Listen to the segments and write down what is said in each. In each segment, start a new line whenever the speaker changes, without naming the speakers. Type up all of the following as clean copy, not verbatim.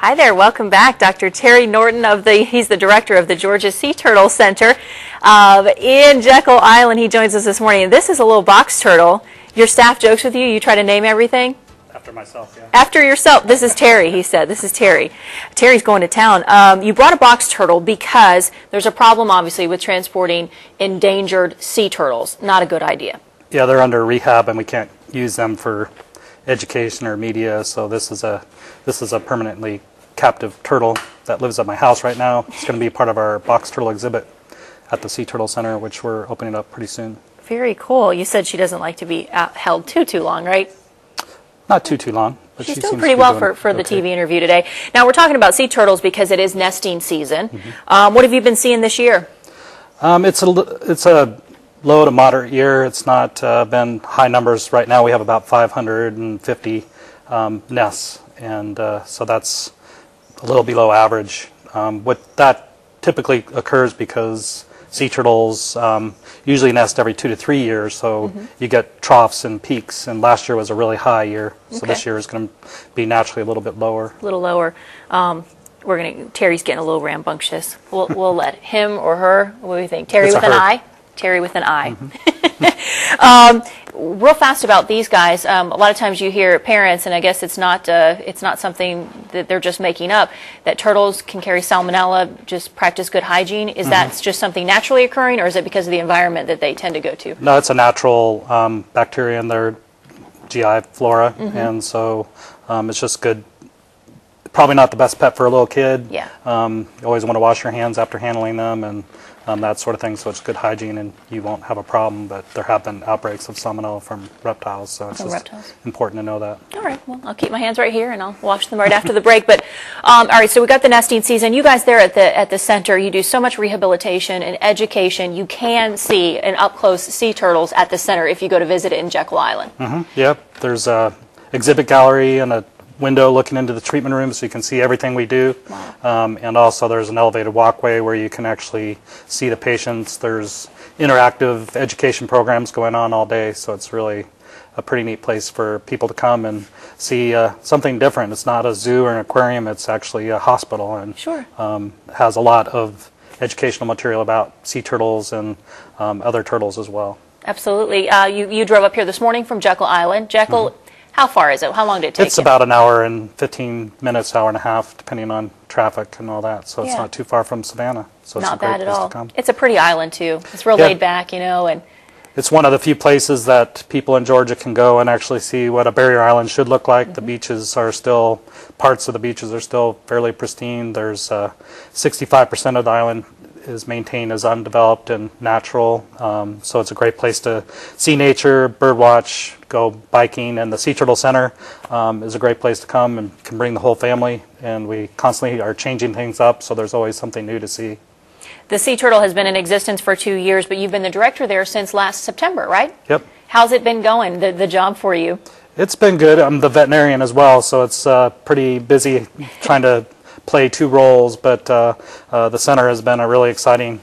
Hi there, welcome back. Dr. Terry Norton he's the director of the Georgia Sea Turtle Center in Jekyll Island. He joins us this morning. And this is a little box turtle. Your staff jokes with you. You try to name everything?
After myself, yeah.
After yourself. This is Terry, he said. This is Terry. Terry's going to town. You brought a box turtle because there's a problem, obviously, with transporting endangered sea turtles. Not a good idea.
Yeah, they're under rehab, and we can't use them for education or media. So this is a permanently captive turtle that lives at my house right now. It's going to be part of our box turtle exhibit at the Sea Turtle Center, which we're opening up pretty soon. Very
cool. You said she doesn't like to be held too long, right?
Not too long. But
She's doing pretty well for the TV interview today. Now, we're talking about sea turtles because it is nesting season. Mm-hmm. What have you been seeing this year?
It's a low to moderate year. It's not been high numbers. Right now we have about 550 nests, and so that's a little below average. What that typically occurs because sea turtles usually nest every 2 to 3 years, so you get troughs and peaks, and last year was a really high year, so this year is going to be naturally a little bit lower.
A little lower. Terry's getting a little rambunctious. We'll let him or her, what do you think? Terry with an I? Terry with an I. Real fast about these guys. A lot of times you hear parents, and I guess it's not something that they're just making up, that turtles can carry salmonella. Just practice good hygiene. Is that just something naturally occurring, or is it because of the environment that they tend to go to?
No, it's a natural bacteria in their GI flora, and so it's just good. Probably not the best pet for a little kid.
Yeah.
You always want to wash your hands after handling them, and that sort of thing, so it's good hygiene and you won't have a problem, but there have been outbreaks of salmonella from reptiles, so it's important to know that.
All right, well, I'll keep my hands right here and I'll wash them right after the break. But all right, so we got the nesting season. You guys there at the center, you do so much rehabilitation and education. You can see an up-close sea turtles at the center if you go to visit it in Jekyll Island.
Yep, there's a exhibit gallery and a window looking into the treatment room, so you can see everything we do.
Wow.
And also there's an elevated walkway where you can actually see the patients. There's interactive education programs going on all day, so it's really a pretty neat place for people to come and see something different. It's not a zoo or an aquarium, it's actually a hospital, and has a lot of educational material about sea turtles and other turtles as well.
Absolutely. You drove up here this morning from Jekyll Island. Jekyll, how far is it? How long did it take
It's about an hour and 15 minutes, hour and a half, depending on traffic and all that. So it's not too far from Savannah. So it's
not
a great
bad at
place
all.
to come.
It's a pretty island too. It's real laid back, you know. And
it's one of the few places that people in Georgia can go and actually see what a barrier island should look like. The beaches are still, parts of the beaches are still fairly pristine. There's 65% of the island is maintained as undeveloped and natural, so it's a great place to see nature, bird watch, go biking, and the Sea Turtle Center is a great place to come and can bring the whole family, and we constantly are changing things up, so there's always something new to see.
The Sea Turtle has been in existence for 2 years, but you've been the director there since last September, right?
Yep.
How's it been going, the job for you?
It's been good. I'm the veterinarian as well, so it's pretty busy trying to play two roles, but the center has been a really exciting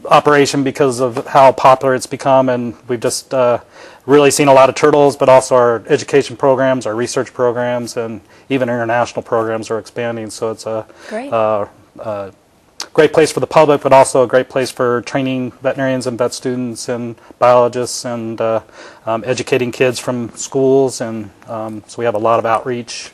operation because of how popular it's become, and we've just really seen a lot of turtles, but also our education programs, our research programs, and even international programs are expanding, so it's a great place for the public, but also a great place for training veterinarians and vet students and biologists, and educating kids from schools, and so we have a lot of outreach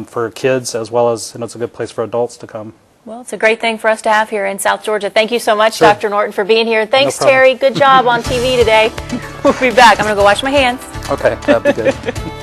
for kids, as well as, and it's a good place for adults to come.
Well, it's a great thing for us to have here in South Georgia. Thank you so much, Dr. Norton, for being here. Thanks, Terry. Good job on TV today. We'll be back. I'm going to go wash my hands.
Okay, that'd be good.